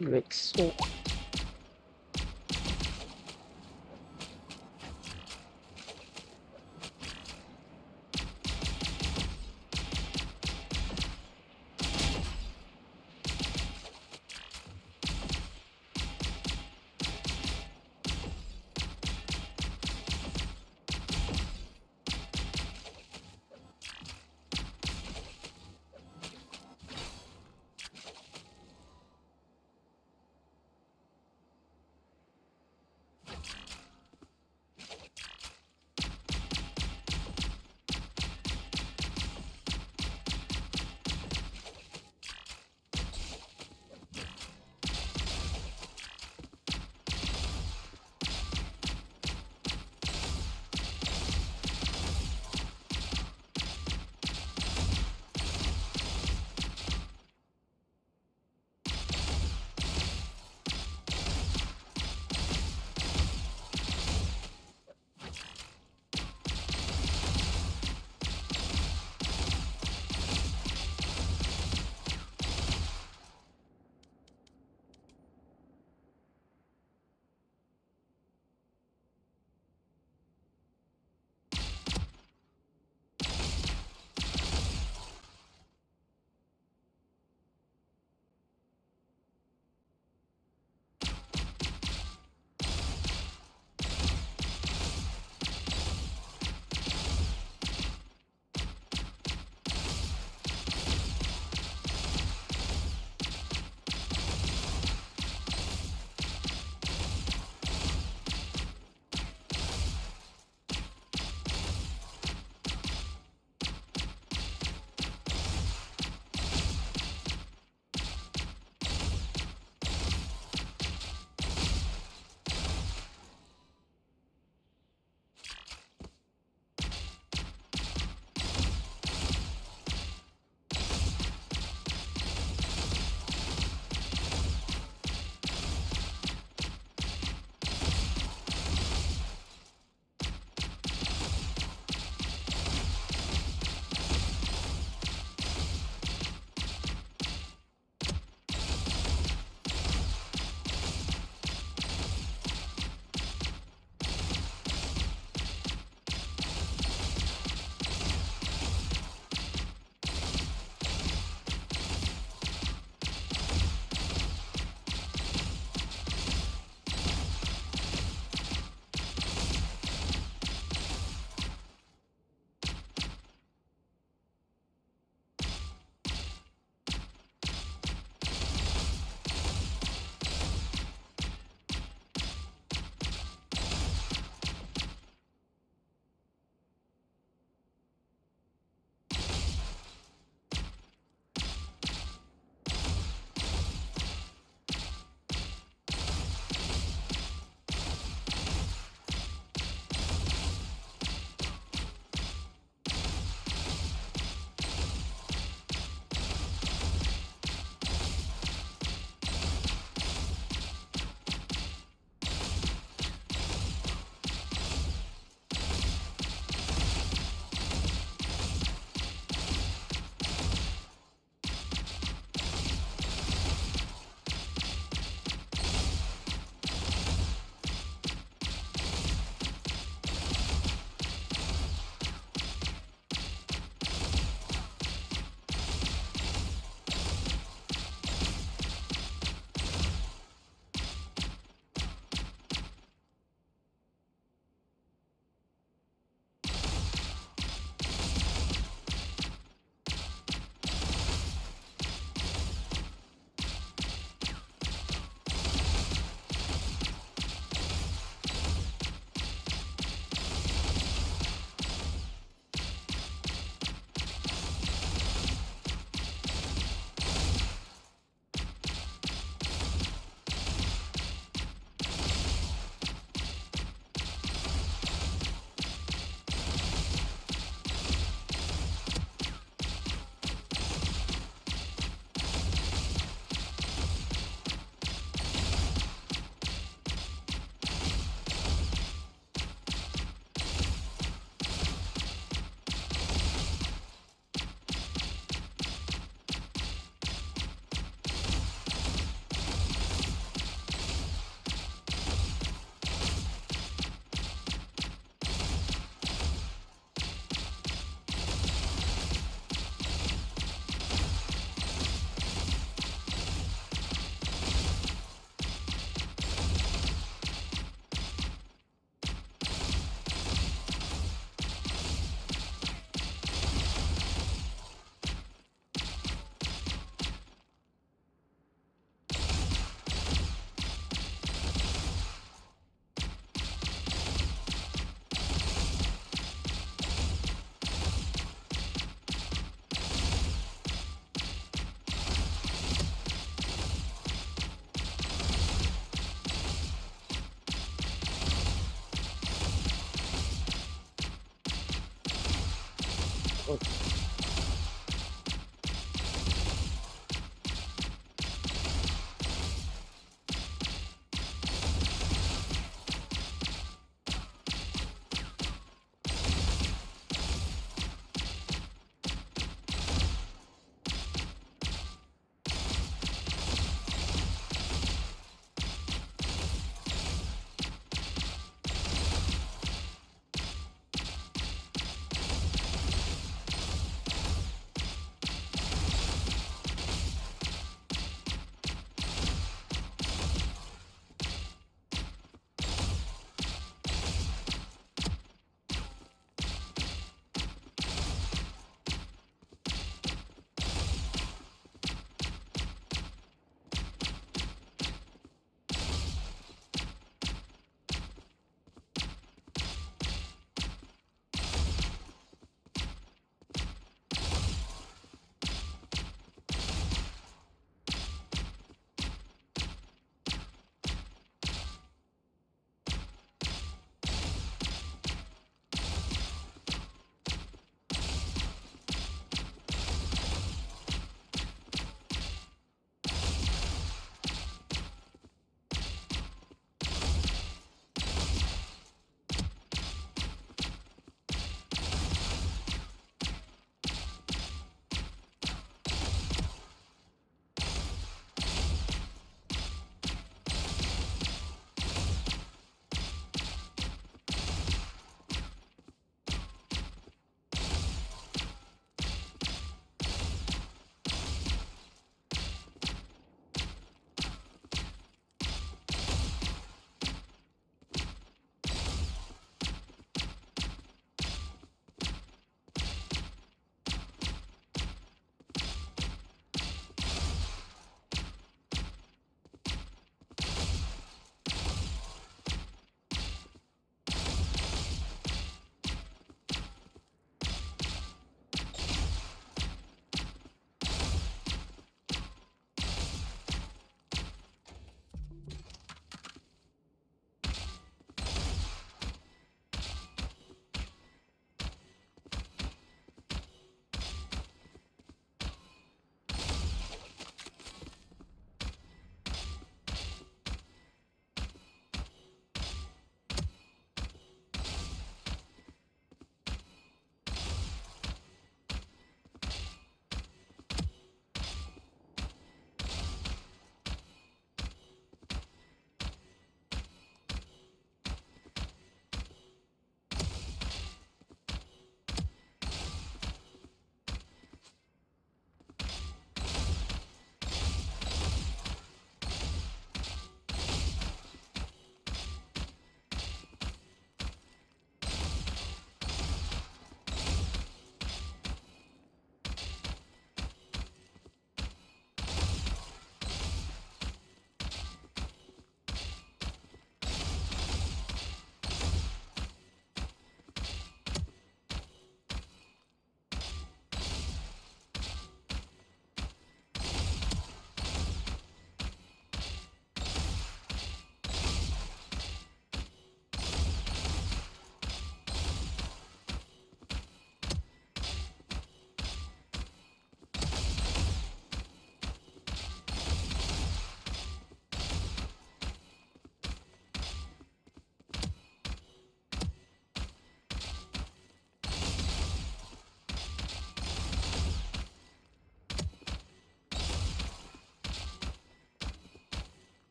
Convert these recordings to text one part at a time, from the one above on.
Mix.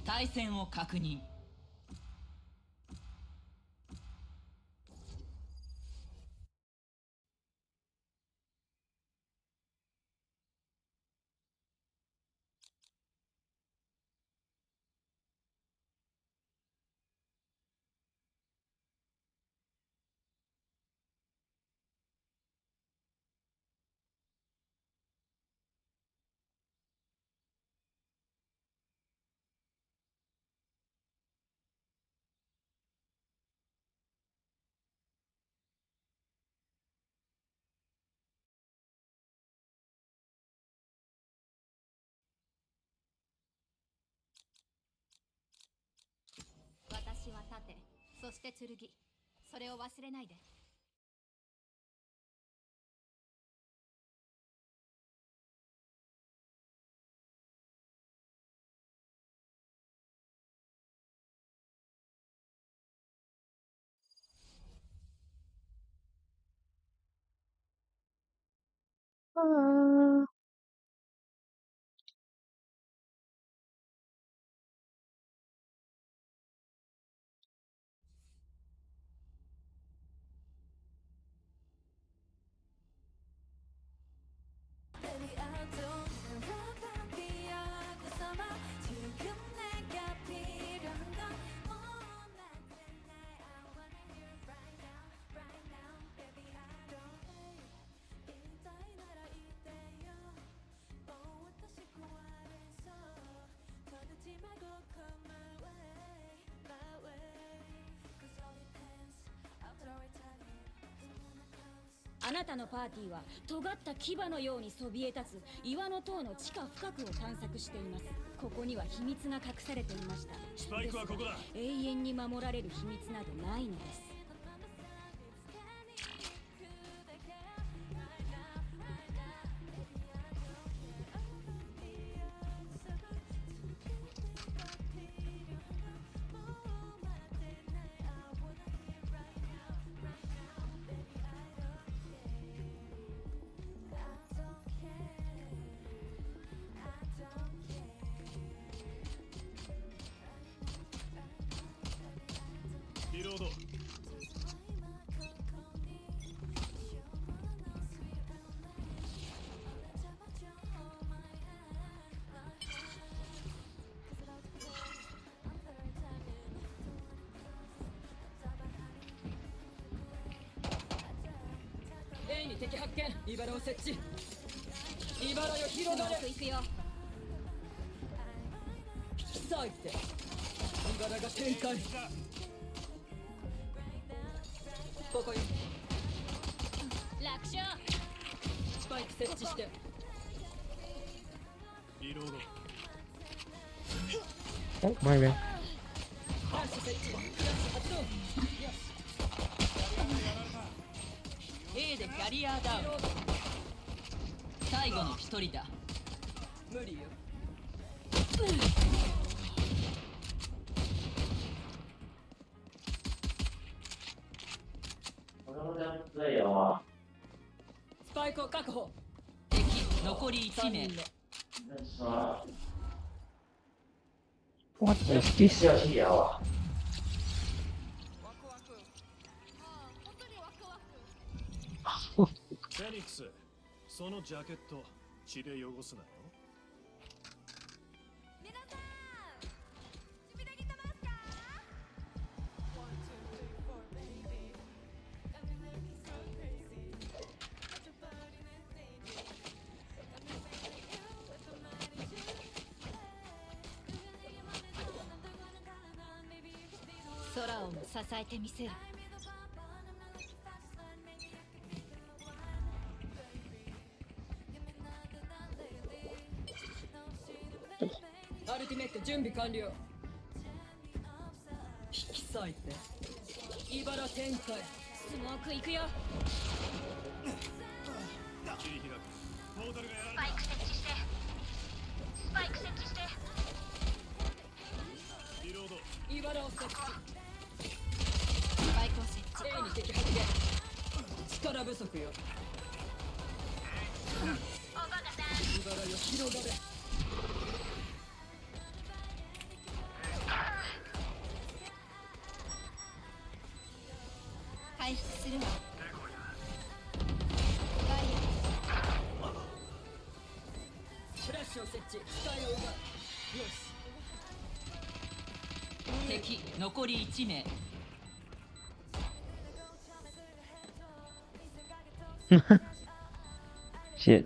対戦を確認。私は盾、そして剣。それを忘れないで。あなたのパーティーは尖った牙のようにそびえ立つ岩の塔の地下深くを探索しています。ここには秘密が隠されていました。スパイクはここだ。永遠に守られる秘密などないのです。リロード。A に敵発見。イバラを設置。イバラよ広がれ。行くよ。さあ行って。イバラが展開。ここに楽勝。スパイク設置して。リロード。お、前上。フラッシュ設置。フラッシュ発動。よし。A でキャリアダウン。最後の一人だ。無理よ。スパイクを確保。敵残り1名。What is this? フェニックス、そのジャケット血で汚すなよ。皆さん、準備できてますか？空をも支えてみせる。アルティメット準備完了。引き裂いて。イバラ展開。スモーク行くよ。切り開く。ポータルがやられた。スパイク設置して。スパイク設置して。リロード。イバラを設置。スパイクを設置。 A に敵発見。力不足よ。イバラよ広がれ。回復するわ。フラッシュを設置、スカイを奪う。よし。敵残り1名。Shit.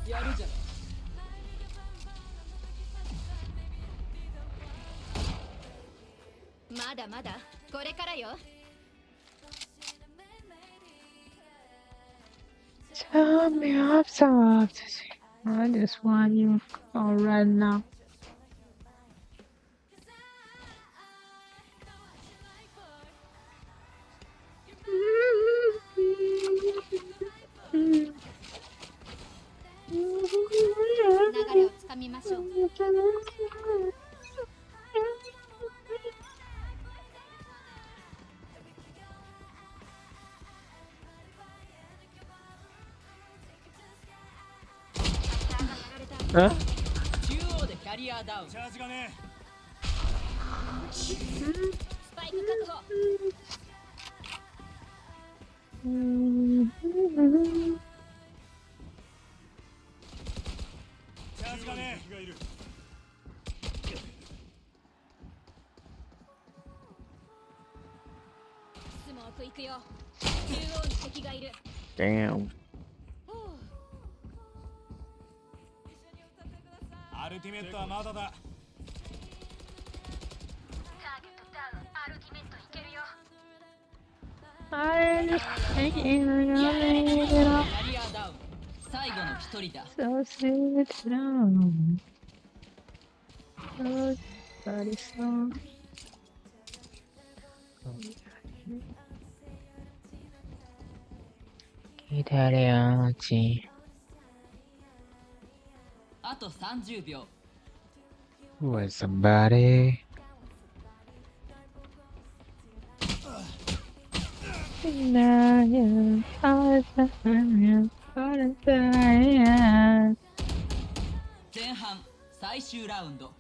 やるじゃん。まだまだこれからよ。Tell me I'm so I just want you all right now. 流れをつかみましょう。中央でキャリアダウン。チャージがね。スパイク確保。チャージがね。敵がいる。スモーク行くよ。中央に敵がいる。 Damn. アルティメットはまだだ。ターゲットダウン。アルティメットいけるよ。I just キャリアダウン。最後の一人だ。 so sit down. Body song. 기다려야지. あと30秒。 With somebody. 나야 아자면 바람사야. 前半最終ラウンド。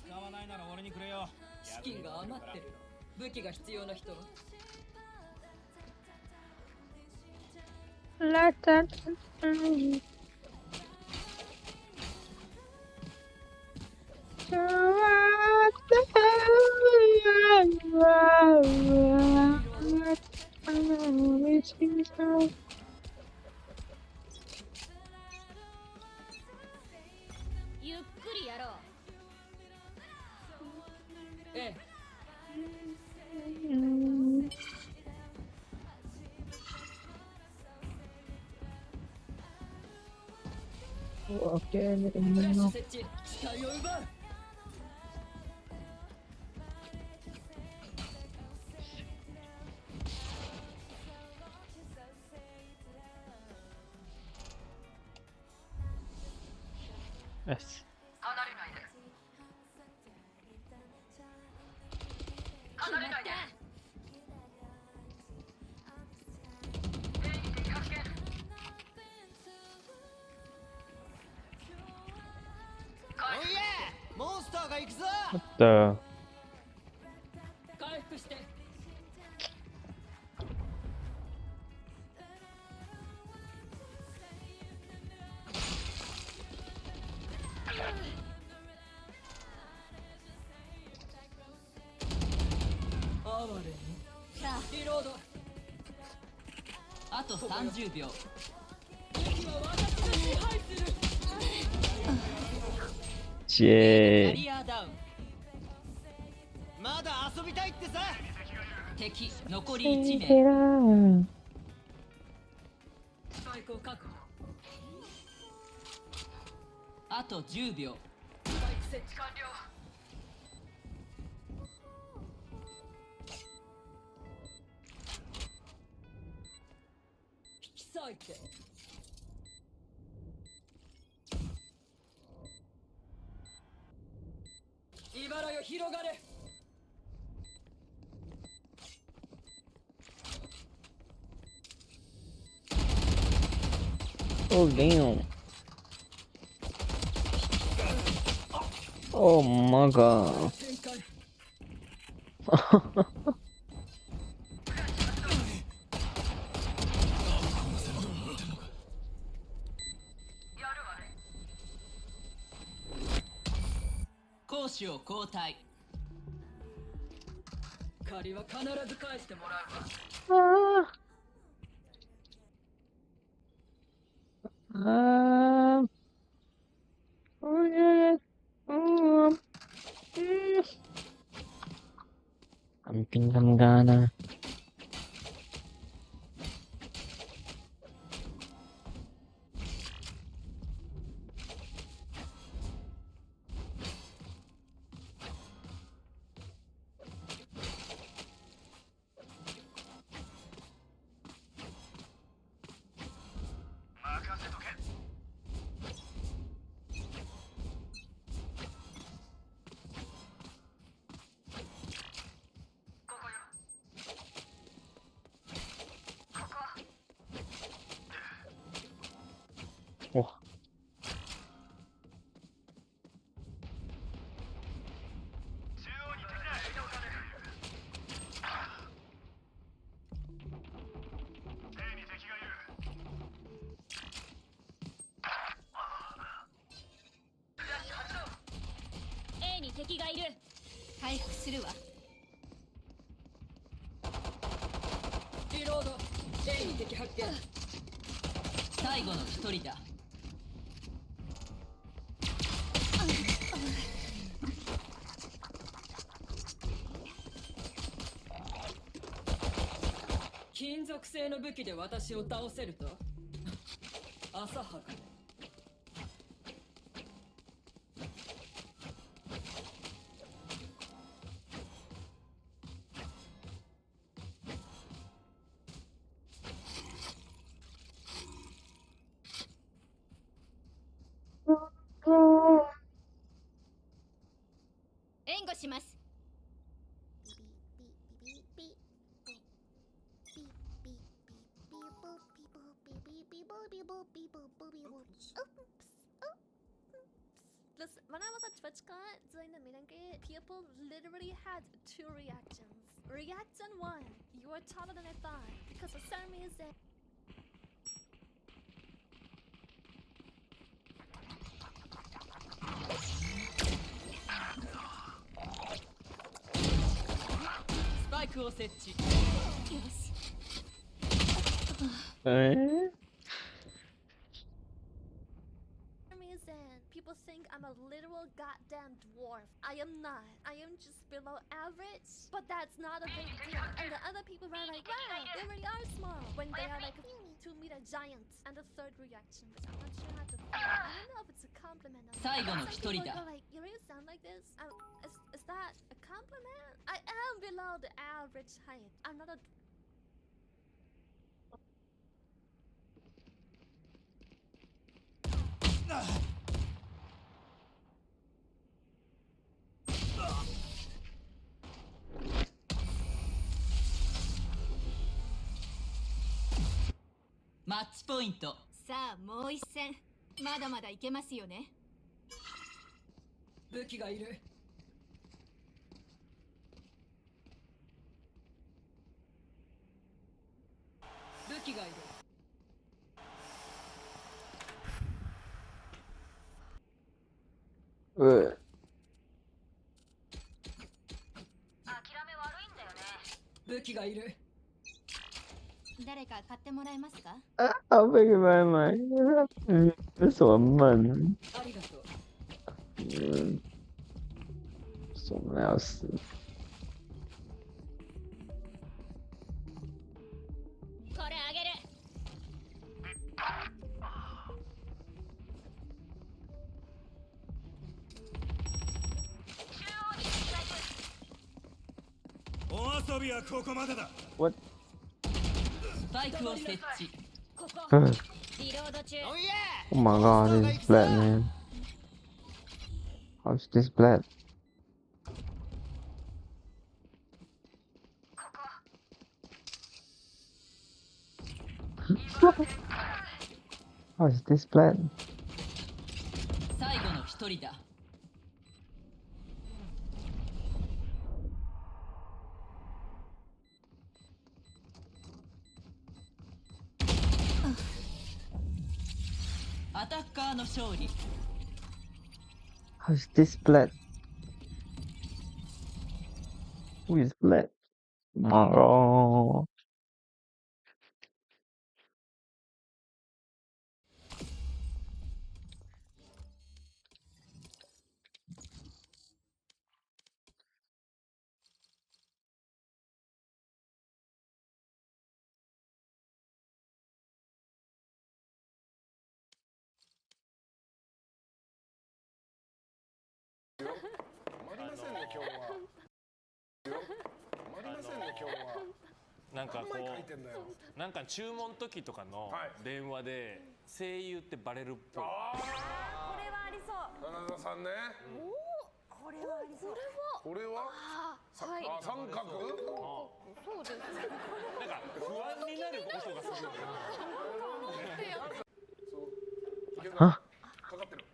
使わないなら俺にくれよ。資金が余ってる。武器が必要な人は。ラタタ ゆっくりやろう。ええ。Okay, フラッシュ設置、視界を奪う。yes. 離れないで。 モンスターが行くぞ。 What the? 回復して。哀れに。さあ、リロード。あと30秒。武器は私が支配する。キャ Shit. リアダウン。まだ遊びたいってさ。敵残り1名。 Shit. スパイクを確保。あと10秒。スパイク設置完了。引き裂いて。茨よ広がれ。 Oh damn. Oh my god. 展開 攻守を交代。借りは必ず返してもらうわ Oh yeah. Ang pinggang gana. Oh. に敵がいる。回復するわ。リロード A に敵発見最後の一人だ。金属製の武器で私を倒せると浅はかね援護します。Listen, when I was at TwitchCon doing the meet and greet, people literally had two reactions. Reaction 1, you were taller than I thought because for some reason. Spike を設置。People think I'm a literal goddamn dwarf. I am not. I am just below average. But that's not a big deal. And the other people are like, wow, they really are small. When they are like 2-meter giants. And the third reaction, which I'm not sure how to feel. I don't know if it's a compliment or not. 最後の一人だ。 Some people go like, you really sound like this? Is that a compliment? I am below the average height. I'm not aマッチポイント。さあもう一戦。まだまだいけますよね。武器がいる武器がいる武器がいる誰か買ってもらえますか？ I'll pick it by my. This one, man. ありがとう Someone else. これあげる。お遊びはここまでだ。 What? スパイクを設置。ここ。 Oh リロード中。 my god, this is black, man. How's this black? How is this black? 最後の一人だ。アタッカーの勝利。 How's this blood? Who is blood? Oh. Vege なんかこうなんか注文時とかの電話で声優ってバレるっぽい。これはありそう。花田さんね。これはありそう。これは三角。そうです。なんか不安になる音がする。あ、かかってる。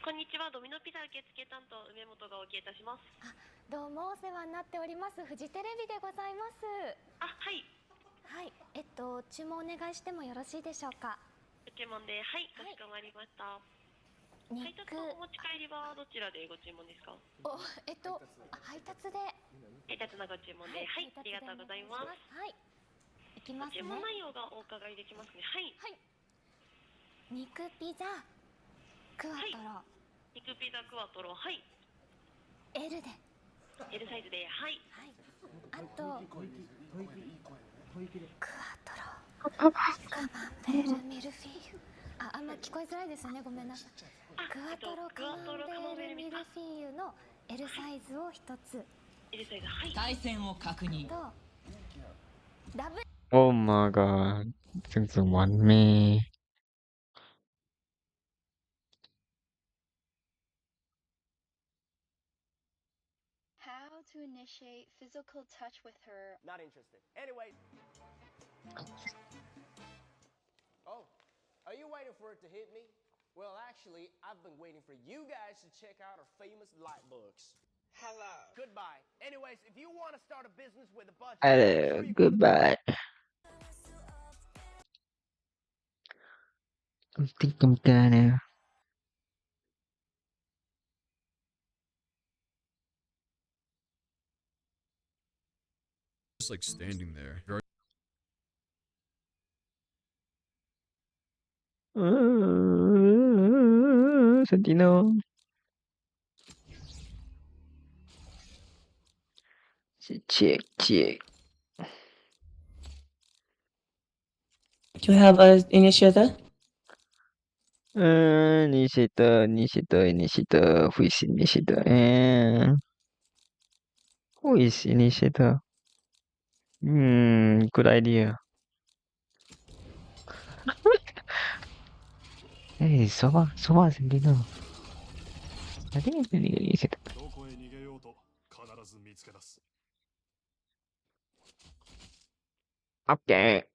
こんにちは、ドミノピザ受付担当梅本がお受けいたします。どうもお世話になっておりますフジテレビでございます。あ、はい。はい、注文お願いしてもよろしいでしょうか。ご注文で、はい、かしこまりました。配達とお持ち帰りはどちらでご注文ですか？配達で。配達のご注文で、はい、ありがとうございます。はい。行きますね。注文内容がお伺いできますね。はい。はい。肉ピザクワトロ。肉ピザクワトロ、はい。L で。L サイズで、はい。はい。あとクワトロ。カマンベールミルフィーユ。あんま聞こえづらいですね。ごめんなさい。クワトロカマンベールミルフィーユの L サイズを一つ。L サイズ、はい。対戦を確認。ダブ。Oh my god. ซึ่งสมวันมี How to initiate physical touch with her. Not interested. Anyway. Oh, are you waiting for it to hit me? Well, actually, I've been waiting for you guys to check out our famous light books. Hello. Goodbye. Anyways, if you want to start a business with a budget... Hello, goodbye. I think I'm gonna... Just like standing there. Sentino. Check. Do you have an initiator? Initiator. Who is initiator? Who is initiator? Good idea. Hey, Sova, Sentino. I think it's really good initiator. どこへ逃げようと必ず見つけ出す。Okay.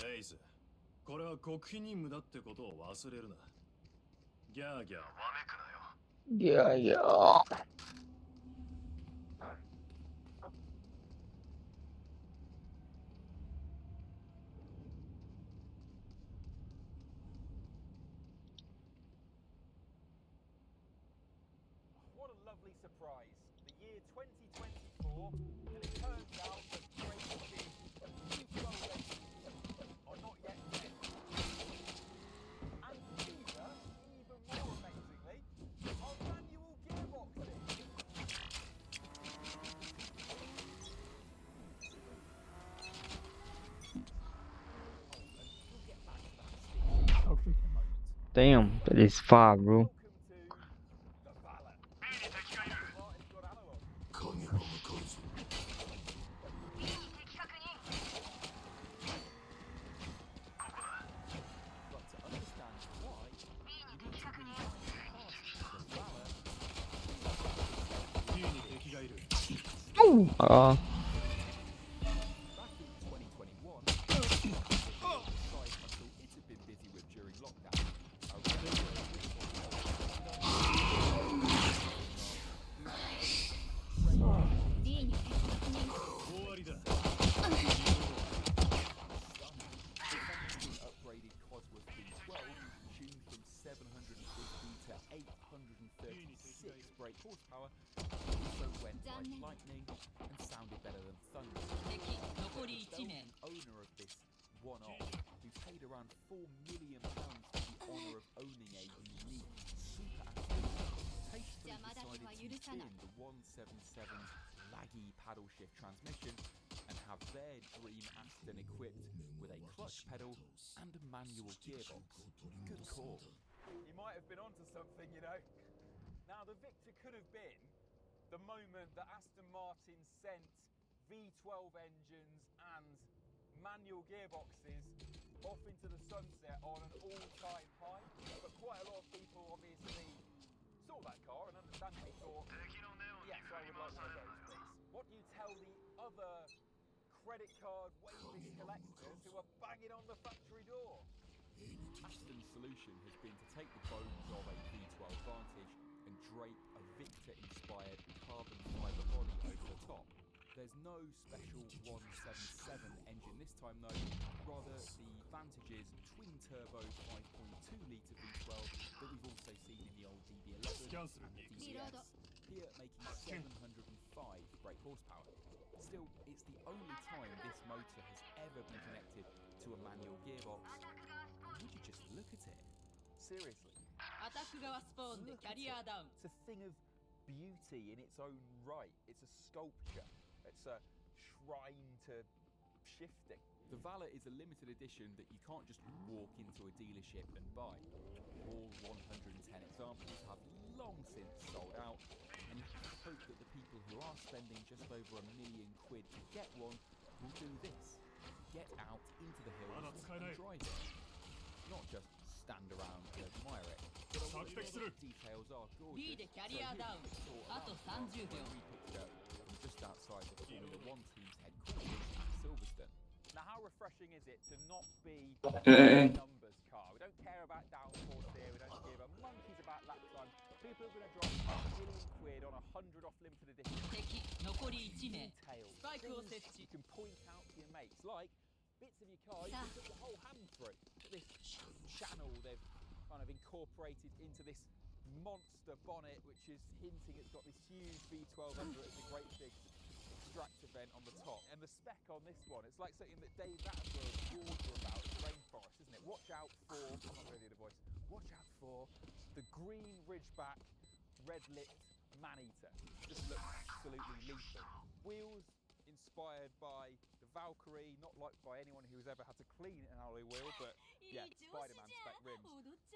レイズ、これは極秘任務だってことを忘れるな。ギャーギャーわめくなよ。ギャーギャー。What a lovely surprise. The year 2024, and it turns out that great big super races are not yet dead. And these are, even more amazingly, are manual gearboxes. Damn, that is far, bro. Welcome to the Valour. Martin's got analog. 啊。Horsepower also went like lightning and sounded better than thunder. The owner of this one-off, who paid around £4 million for the honour of owning a unique super Aston, tastefully decided to spin the 177's laggy paddle shift transmission and have their dream Aston equipped with a clutch pedal and a manual gearbox. Good call. He might have been onto something, you know. Now, the victor could have been the moment that Aston Martin sent V12 engines and manual gearboxes off into the sunset on an all-time high. But quite a lot of people obviously saw that car and understandably thought, yes, I would like one of those, please. What do you tell the other credit card waving collectors who are banging on the factory door? Aston's solution has been to take the bones of a V12 Vantage and drape a Victor-inspired carbon fibre body over the top. There's no special 177 engine this time though, rather the Vantage's twin-turbo 5.2-litre V12 that we've also seen in the old DB11 and the DBS, here making 705 brake horsepower. Still, it's the only time this motor has ever been connected to a manual gearbox. Would you just look at it? Seriously. It's a thing of beauty in its own right. It's a sculpture. It's a shrine to shifting. The Valour is a limited edition that you can't just walk into a dealership and buy. All 110 examples have long since sold out, and you have to hope that the people who are spending just over £1 million to get one will do this: get out into the hills and drive it. Not just stand around and admire it. But all the details are gorgeous. We picked it up from just outside the Formula 1 team's headquarters at Silverstone. Now, how refreshing is it to not be a numbers car? We don't care about downforce here. We don't give a monkeys about lap times. People are going to drop £1 million on 100 off limited edition. Details, things you can point out to your mates, like bits of your car you can put your whole hand through. This channel they've kind of incorporated into this monster bonnet, which is hinting it's got this huge V12 under it. It's a great big extractor vent on the top. And the spec on this one, it's like something that Dave Attenborough warned you about in the rainforest, isn't it? Watch out for, I'm not really the voice, watch out for the green Ridgeback red-lipped man-eater. Just looks absolutely lethal. Wheels inspired by the Valkyrie, not liked by anyone who's ever had to clean an alloy wheel, but yeah, Spider-Man spec rims.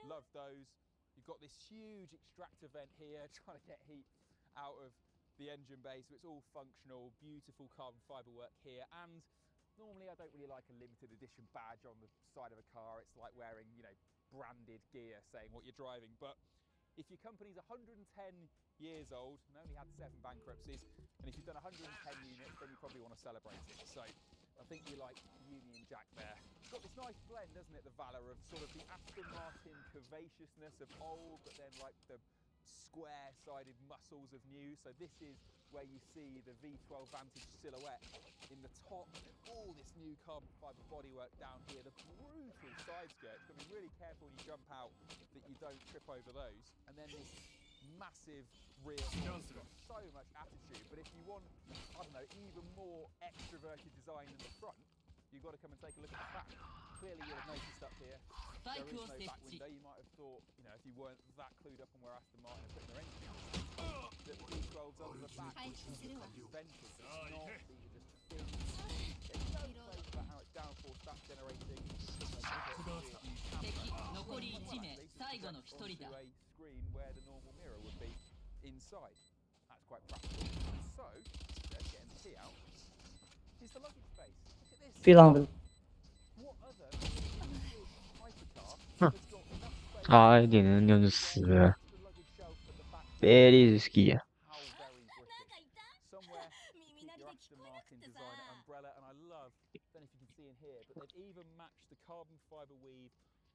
Love those. You've got this huge extractor vent here, trying to get heat out of the engine bay, so it's all functional, beautiful carbon fibre work here. And normally I don't really like a limited edition badge on the side of a car. It's like wearing, you know, branded gear saying what you're driving. But if your company's 110 years old and only had 7 bankruptcies, and if you've done 110 units, then you probably want to celebrate it. So I think you like Union Jack there. It's got this nice blend, doesn't it, the Valour, of sort of the Aston Martin curvaceousness of old, but then like the square-sided muscles of new. So this is where you see the V12 Vantage silhouette in the top, and then all this new carbon fibre bodywork down here, the brutal side skirts. You've got to be really careful when you jump out that you don't trip over those. And then this massive rear, it's got so much attitude, but if you want, I don't know, even more extroverted design than the front, you've got to come and take a look at the back. Clearly you'll have noticed up here, there is no back window. You might have thought, you know, if you weren't that clued up on where Aston Martin are putting their engine out, that the V12's under the back is vented. It's not, these are just fins. It's no place about how much downforce that's generating. Onto a screen where the normal mirror would be inside. That's quite practical. So, let's get the key out. Is the luggage space. Look at this. 非常的 What other hypercar has got enough space 差一点点就是死了。Very risky. How very British. somewhere to keep your Aston Martin designer umbrella. And I love, I don't know if you can see in here, but they've even matched the carbon fibre weave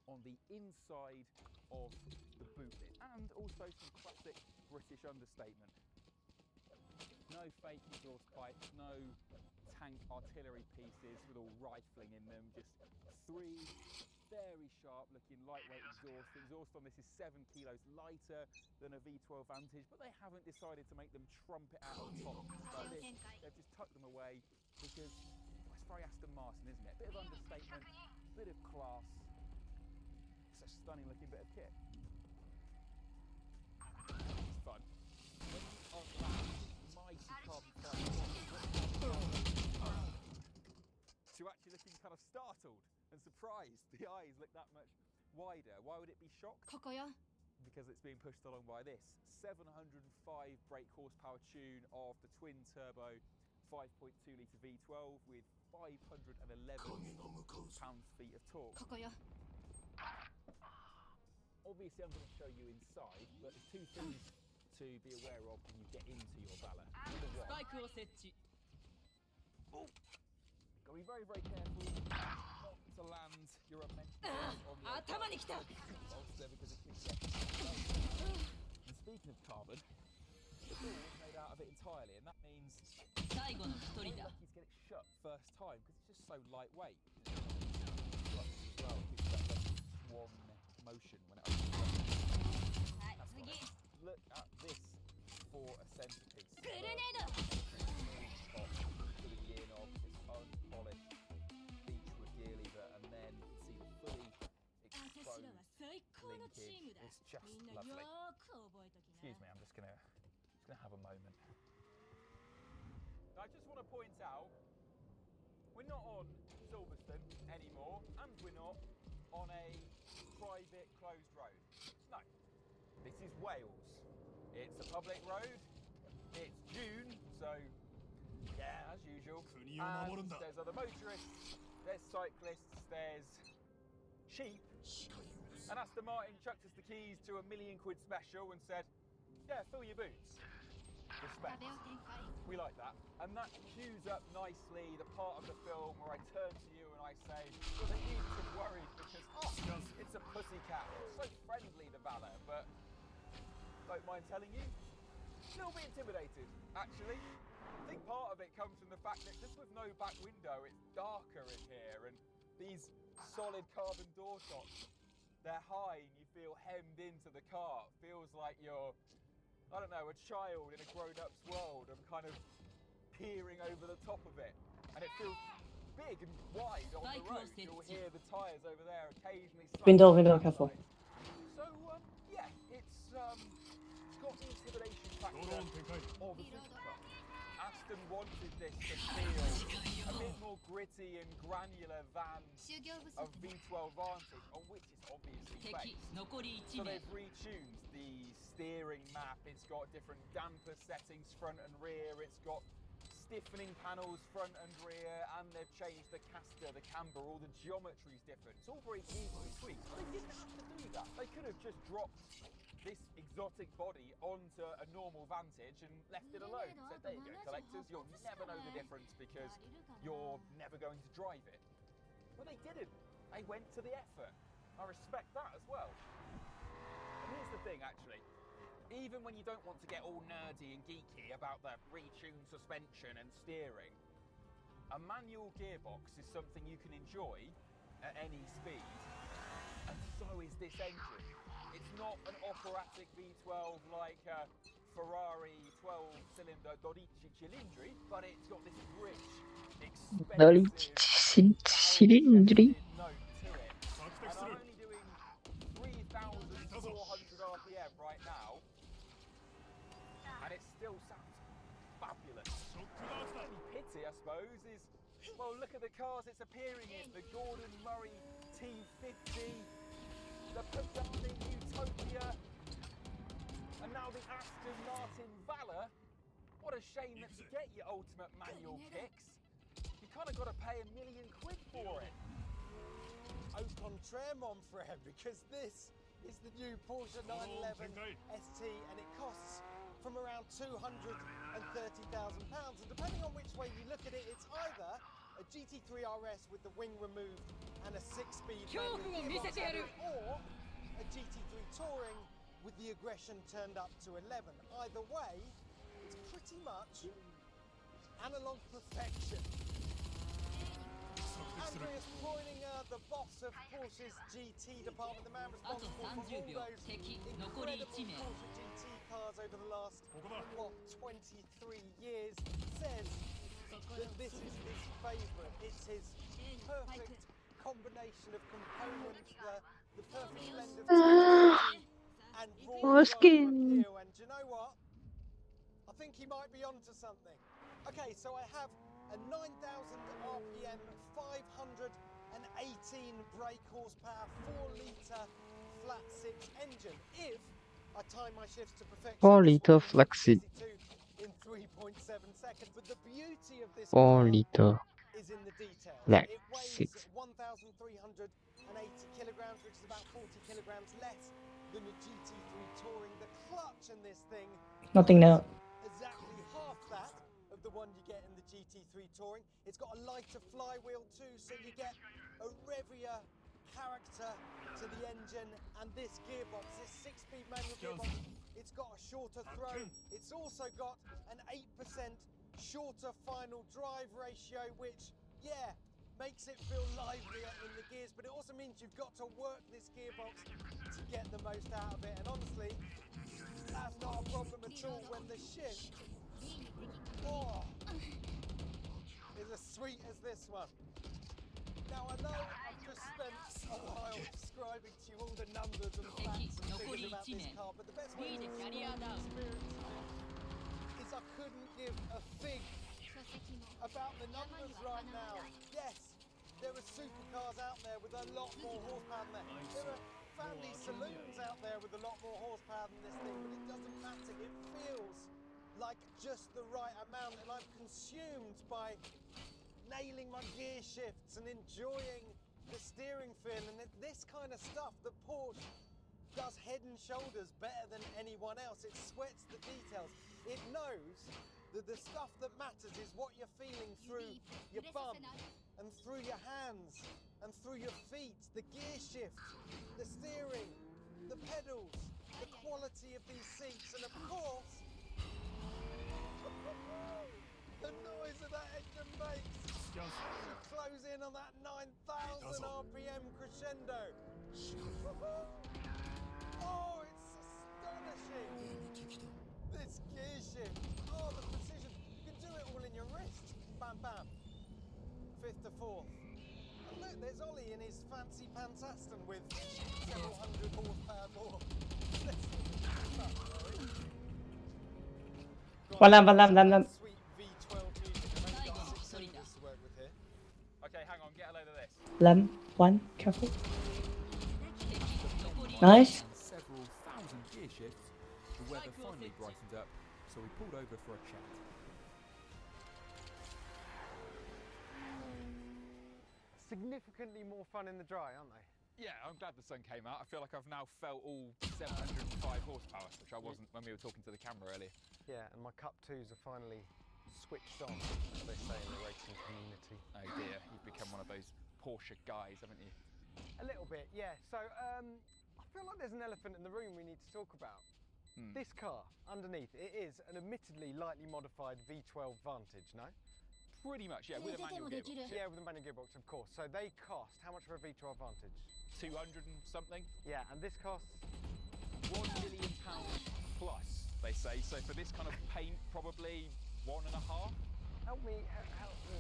on the inside of the boot lid. And also some classic British understatement. No fake exhaust pipes, no tank artillery pieces with all rifling in them, just 3 very sharp looking lightweight exhausts. The exhaust on this is 7 kilos lighter than a V12 Vantage, but they haven't decided to make them trumpet out the top like this. They've just tucked them away because it's very Aston Martin, isn't it? A bit of understatement, a bit of class. It's a stunning looking bit of kit. It's fun. When you unlatch mighty carbon fibre to actually looking kind of startled and surprised, the eyes look that much wider. Why would it be shocked? Because it's being pushed along by this 705 brake horsepower tune of the twin turbo 5.2 litre V12 with 511 pounds-feet of torque. Obviously I'm going to show you inside, but there's 2 things to be aware of when you get into your Valour. Number 1, got to be very, very careful not to land your immense on the bolster because it can get close. And speaking of carbon, the door is made out of it entirely, and that means you're lucky to get it shut first time because it's just so lightweight. As well, gives that swan motion when it opens up. That's right. Look at this for a centerpiece. Top to the gear knob, this unpolished beechwood gear lever, and then you can see the fully exposed linkage. It's just lovely. Excuse me, I'm just gonna have a moment. Now, I just want to point out, we're not on Silverstone anymore, and we're not on a private closed road. No, this is Wales. It's a public road. It's June, so yeah, as usual. And there's other motorists, there's cyclists, there's sheep. And Aston Martin chucked us the keys to a £1 million special and said, yeah, fill your boots. Respect. We like that. And that cues up nicely the part of the film where I turn to you and I say, well, they need to worry because it's a pussycat. It's so friendly, the Valour, but don't mind telling you, a little bit intimidated, actually. I think part of it comes from the fact that just with no back window, it's darker in here, and these solid carbon door shots, they're high and you feel hemmed into the car. It feels like you're, I don't know, a child in a grown-up's world. I'm kind of peering over the top of it, and it feels big and wide on the road. You'll hear the tyres over there occasionally. Window, careful. So, yeah, it's got the intimidation factor of a supercar. Aston wanted this to feel a bit more gritty and granular than a V12 Vantage, on which it's obviously based. So they've retuned the steering map. It's got different damper settings front and rear. It's got stiffening panels front and rear, and they've changed the caster, the camber, all the geometry's different. It's all very easily tweaked, but they didn't have to do that. They could have just dropped this exotic body onto a normal Vantage and left it alone. Said, there you go, collectors, you'll never know the difference because you're never going to drive it. Well, they didn't. They went to the effort. I respect that as well. And here's the thing, actually. Even when you don't want to get all nerdy and geeky about the retuned suspension and steering, a manual gearbox is something you can enjoy at any speed, and so is this engine. It's not an operatic V12 like a Ferrari 12-cylinder 12 cilindri, but it's got this rich, expensive, cilindri. note to it. And I'm only doing 3,400 RPM right now, and it still sounds fabulous. The only pity, I suppose, is, well, look at the cars it's appearing in. The Gordon Murray T50, the Pagani Utopia, and now the Aston Martin Valour. What a shame that to get your ultimate manual kicks, you kind of got to pay £1 million for it. Au contraire, mon frère, because this is the new Porsche 911 ST, and it costs from around £230,000. And depending on which way you look at it, it's either a GT3 RS with the wing removed and a 6-speed manual gearbox added, or a GT3 Touring with the aggression turned up to 11. Either way, it's pretty much analog perfection. Andreas Bräuninger, the boss of Porsche's GT department, the man responsible for all those incredible Porsche GT cars over the last, 23 years, says that this is his favourite. It's his perfect combination of components, the perfect blend of technology and raw driver appeal. And do you know what? I think he might be onto something. Okay, so I have a 9,000 RPM, 518 brake horsepower, 4-litre flat 6 engine. If I time my shifts to perfection, 4-liter flexi. in 3.7 seconds. But the beauty of this 4-liter is in the details. flat It weighs 6. 1,380 kilograms, which is about 40 kilograms less than a GT3 Touring. The clutch in this thing Nothing now. exactly half that of the one you get in the GT3 Touring. It's got a lighter flywheel too, so you get a revier character to the engine. And this gearbox, this 6-speed manual gearbox, it's got a shorter throw. It's also got an 8% shorter final drive ratio, which, yeah, makes it feel livelier in the gears, but it also means you've got to work this gearbox to get the most out of it. And honestly, that's not a problem at all when the shift is as sweet as this one. Now, I know I've just spent a while describing to you all the numbers and facts and figures about this car, but the best way to describe the experience is I couldn't give a fig about the numbers right now. Yes, there are supercars out there with a lot more horsepower than that. There are family saloons out there with a lot more horsepower than this thing, but it doesn't matter. It feels like just the right amount, and I'm consumed by nailing my gear shifts and enjoying the steering feel. And this kind of stuff, the Porsche does head and shoulders better than anyone else. It sweats the details. It knows that the stuff that matters is what you're feeling through your bum and through your hands and through your feet, the gear shift, the steering, the pedals, the quality of these seats, and of course, the noise that engine makes to close in on that 9,000 RPM crescendo. Oh, it's astonishing. This gear shift, oh, the precision. You can do it all in your wrist. Bam, bam. 5th to 4th. And look, there's Ollie in his fancy Pantaston with several hundred horsepower more. Let's see what this up, Lam. Sweet V12 music. I've only got 6 cylinders to work with here. Okay, hang on, get a load of this. Lam. 1. Careful. Nice. Several thousand gear shifts, the weather finally brightened up, so we pulled over for a chat. Significantly more fun in the dry, aren't they? Yeah, I'm glad the sun came out. I feel like I've now felt all 705 horsepower, which I wasn't when we were talking to the camera earlier. Yeah, and my Cup 2s are finally switched on, as they say in the racing community. Oh dear, you've become one of those Porsche guys, haven't you? A little bit, yeah. So, I feel like there's an elephant in the room we need to talk about. This car, underneath, it is an admittedly lightly modified V12 Vantage, no? Pretty much, yeah, with a manual gearbox. Yeah, with a manual gearbox, of course. So they cost, how much for a V12 Vantage? 200 and something. Yeah, and this costs? £1 million plus, they say. So for this kind of paint, probably 1.5. Help me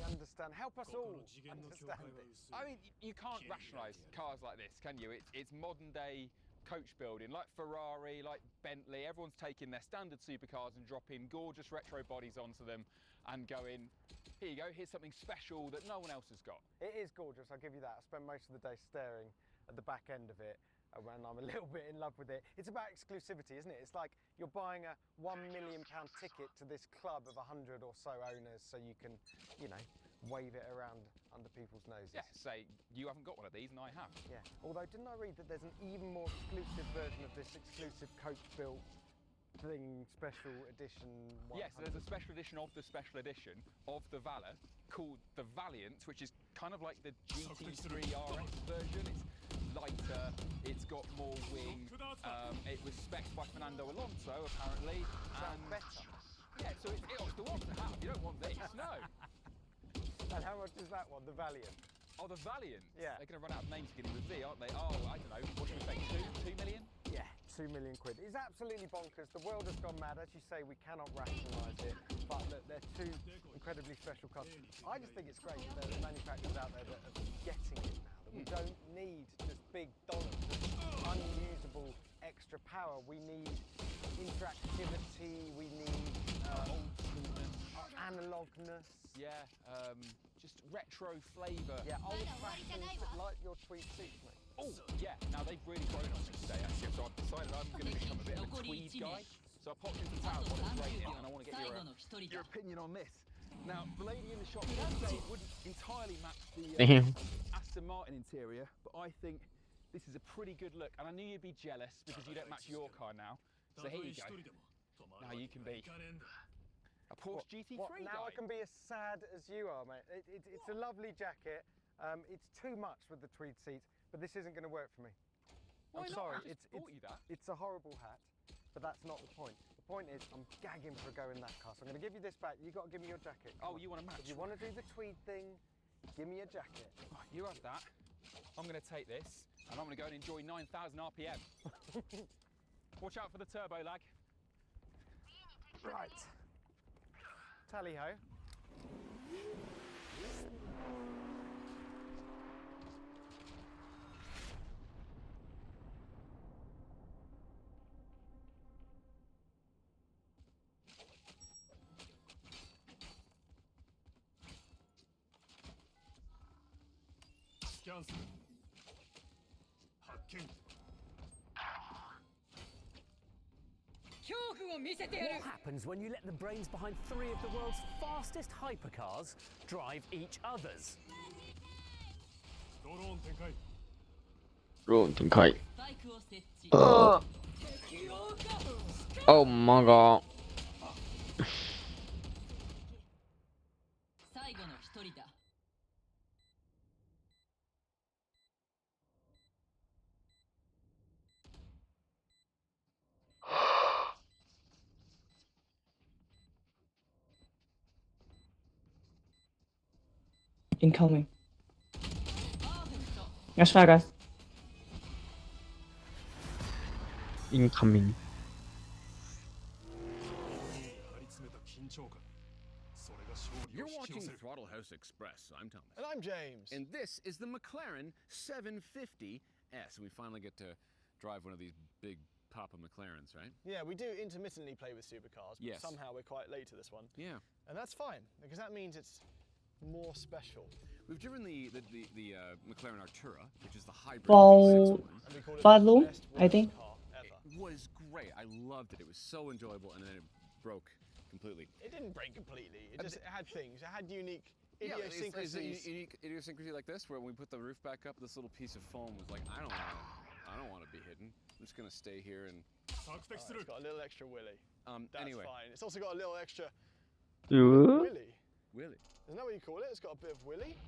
understand. Help us all understand this. I mean, you can't rationalise cars like this, can you? It's modern day coach building, like Ferrari, like Bentley. Everyone's taking their standard supercars and dropping gorgeous retro bodies onto them and going, here you go, here's something special that no one else has got. It is gorgeous, I'll give you that. I spend most of the day staring at the back end of it when I'm a little bit in love with it. It's about exclusivity, isn't it? It's like you're buying a £1 million ticket to this club of 100 or so owners so you can, you know, wave it around under people's noses. Yeah, say, you haven't got one of these and I have. Yeah, although didn't I read that there's an even more exclusive version of this exclusive coach-built thing, special edition. Yes, there's a special edition of the special edition of the Valour called the Valiant, which is kind of like the GT3 RS version. It's lighter, it's got more wing. It was spec'd by Fernando Alonso, apparently. Sounds better. Yeah, so it's the one to have. You don't want this, no. And how much is that one, the Valiant? Oh, the Valiant? Yeah. They're going to run out of names beginning with V, aren't they? Oh, I don't know. What should we say? 2 million? Yeah, 2 million quid. It's absolutely bonkers. The world has gone mad. As you say, we cannot rationalise it, but they're two incredibly special cars. I just think it's great that there are manufacturers out there that are getting it now, that we don't need just big dollars, unusable extra power. We need interactivity, we need analogness. Yeah, just retro flavour. Yeah, old-fashioned, like your tweed seats, mate. Oh, yeah, now they've really grown on me today, actually, so I've decided I'm going to become a bit of a tweed guy. So I popped into town, what it's rated, and I want to get your opinion on this. Now, the lady in the shop did say it wouldn't entirely match the Aston Martin interior, but I think this is a pretty good look, and I knew you'd be jealous because you don't match your car now. So here you go. Now you can be a Porsche GT3 Now guy. I can be as sad as you are, mate. It's a lovely jacket. It's too much with the tweed seats, but this isn't going to work for me. Why I'm not? sorry. I just bought you that. It's a horrible hat, but that's not the point. The point is, I'm gagging for a go in that car. So I'm going to give you this back. You got to give me your jacket. Oh, you want to match? If you want to do the tweed thing, give me a jacket. Oh, you have that. I'm going to take this, and I'm going to go and enjoy 9,000 RPM. Watch out for the turbo lag. Right. Tally-ho. What happens when you let the brains behind 3 of the world's fastest hypercars drive each other's? Drone 展開。Oh my god. 最後の一人だ。Incoming. Let's try, guys. Incoming. You're watching Throttle House Express. I'm Thomas. And I'm James. And this is the McLaren 750S. We finally get to drive one of these big Papa McLarens, right? Yeah, we do intermittently play with supercars, but Yes. somehow we're quite late to this one. Yeah. And that's fine, because that means it's more special. We've driven the McLaren Artura, which is the hybrid. Valour, I think. It was great. I loved it. It was so enjoyable, and then it broke completely. It didn't break completely. It had things. It had unique Yeah, idiosyncrasies. it's a unique idiosyncrasy like this, where when we put the roof back up, this little piece of foam was like, I don't want to be hidden. I'm just gonna stay here and. It's got a little extra willy. That's anyway. fine. It's also got a little extra Ooh. willy. Willy. Isn't that what you call it? It's got a bit of willy.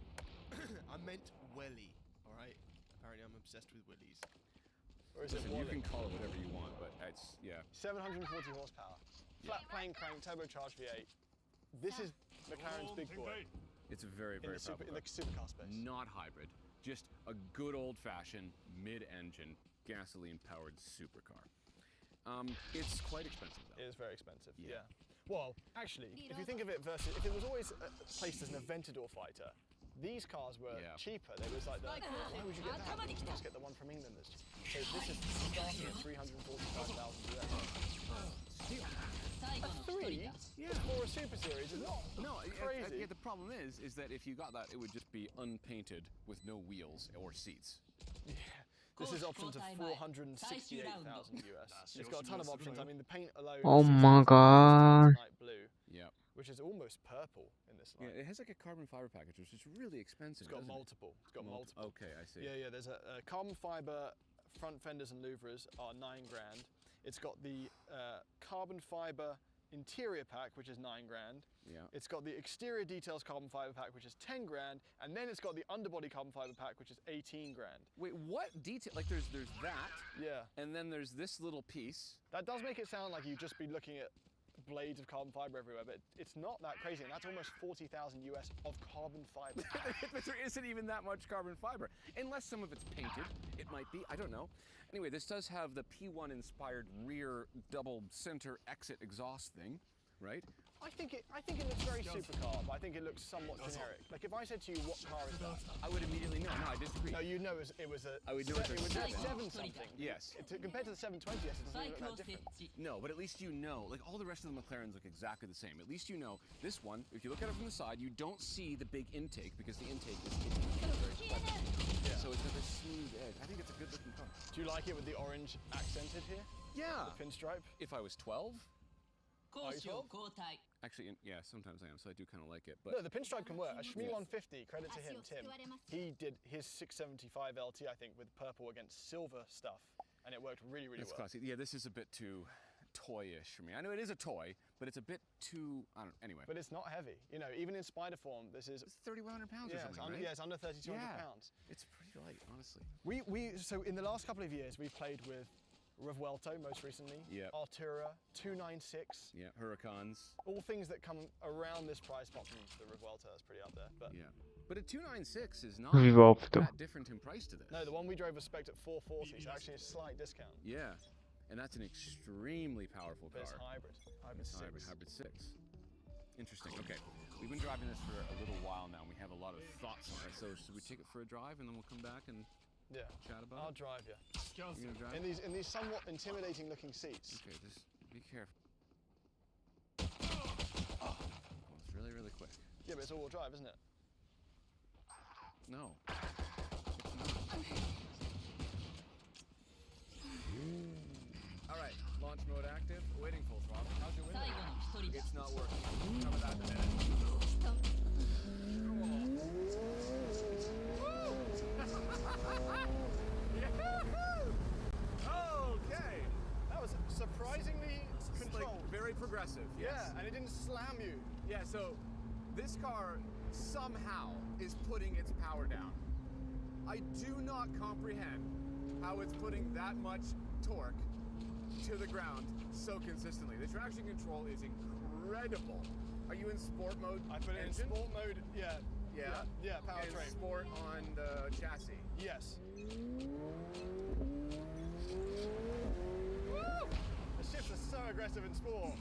I meant welly, alright? Apparently I'm obsessed with willies. Or is it Listen, you Wally? can call it whatever you want, but it's, yeah. 740 horsepower. Flat plane crank, turbocharged V8. This is McLaren's big boy. It's a very, very powerful in the supercar space. Not hybrid, just a good old-fashioned mid-engine gasoline-powered supercar. It's quite expensive though. It is very expensive. Yeah. Well, actually, if you think of it versus if it was always placed as an Aventador fighter, these cars were cheaper. They was like why would you get that? You just get the one from England that's cheap. So this is starting at 345,000 US. A 3 for a Super Series is not crazy. The problem is that if you got that, it would just be unpainted with no wheels or seats. Yeah. This is options of 468,000 US. It's got a ton of options. I mean, the paint alone. Oh my god. Light blue. Yeah. Which is almost purple in this line. Yeah, it has like a carbon fiber package, which is really expensive. It's got multiple. It's got multiple. Okay, I see. Yeah, there's a carbon fiber front fenders and louvres are $9 grand. It's got the carbon fiber interior pack, which is 9 grand. Yeah. It's got the exterior details carbon fiber pack, which is 10 grand, and then it's got the underbody carbon fiber pack, which is 18 grand. Wait, what detail? Like there's that. Yeah. And then there's this little piece. That does make it sound like you'd just be looking at blades of carbon fiber everywhere, but it's not that crazy, and that's almost 40,000 US of carbon fiber. But there isn't even that much carbon fiber. Unless some of it's painted, it might be, I don't know. Anyway, this does have the P1 inspired rear double center exit exhaust thing, right? I think it looks very supercar, but I think it looks somewhat generic. Like if I said to you, what car is that? I would immediately know. No, I disagree. No, you'd know it was a. I would know it was a 7 something. Yes. Compared to the 720S, it doesn't look that different. No, but at least you know. Like all the rest of the McLarens look exactly the same. At least you know this one. If you look at it from the side, you don't see the big intake because the intake is hidden. Yeah. So it's got this smooth edge. I think it's a good looking car. Do you like it with the orange accented here? Yeah. The pinstripe. If I was 12. Are you 12? Actually, yeah, sometimes I am, so I do kind of like it. But no, the pinstripe can work. A Shmi 150, credit to him, Tim. He did his 675 LT, I think, with purple against silver stuff, and it worked really, really well. Classy. Yeah, this is a bit too toyish for me. I know it is a toy, but it's a bit too, I don't know, anyway. But it's not heavy. You know, even in spider form, this is... It's 3,100 pounds or something, right? Yeah, it's under 3,200 pounds. It's pretty light, honestly. So in the last couple of years, we've played with Revuelto most recently, Artura, 296. Yeah, Huracans. All things that come around this price pop from the Revuelto is pretty up there. But yeah, but a 296 is not Revuelto. that different in price to this. No, the one we drove was spec'd at 440, so actually a slight discount. Yeah, and that's an extremely powerful car. But it's hybrid. Hybrid 6. Interesting. Okay, we've been driving this for a little while now, and we have a lot of thoughts on it. So should we take it for a drive, and then we'll come back and chat about I'll drive you. You're gonna drive? In these somewhat intimidating looking seats. Okay, just be careful. Oh, it's really, really quick. Yeah, but it's all-wheel drive, isn't it? No. All right, launch mode active. Waiting full throttle. How's your window? It's not working. Cover that in a minute. Okay, that was surprisingly controlled. Like, very progressive. Yes. Yeah, and it didn't slam you. Yeah, so this car somehow is putting its power down. I do not comprehend how it's putting that much torque to the ground so consistently. The traction control is incredible. Are you in sport mode? I put it in sport mode, yeah, powertrain. And sport on the chassis? Yes. The shifts are so aggressive in sport.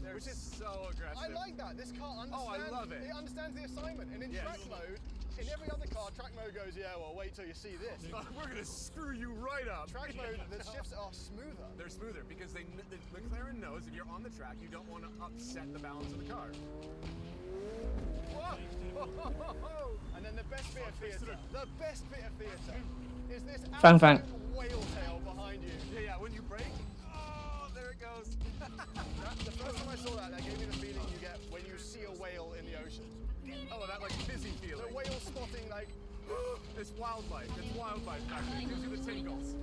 They're so aggressive. I like that. This car understands. Oh, I love it. It understands the assignment. And in track mode, in every other car, track mode goes, yeah, well, wait till you see this. We're gonna screw you right up. Track mode, the shifts are smoother. They're smoother because the McLaren knows if you're on the track, you don't want to upset the balance of the car. Whoa! And then the best bit of theatre is this Fang. absolute whale tail behind you. Yeah, when you brake, oh, there it goes. The first time I saw that gave me the feeling you get when you see a whale in the ocean. Oh, that like fizzy feeling. The whale spotting, like, it's wildlife. It's wildlife. Actually, it gives you the tingles.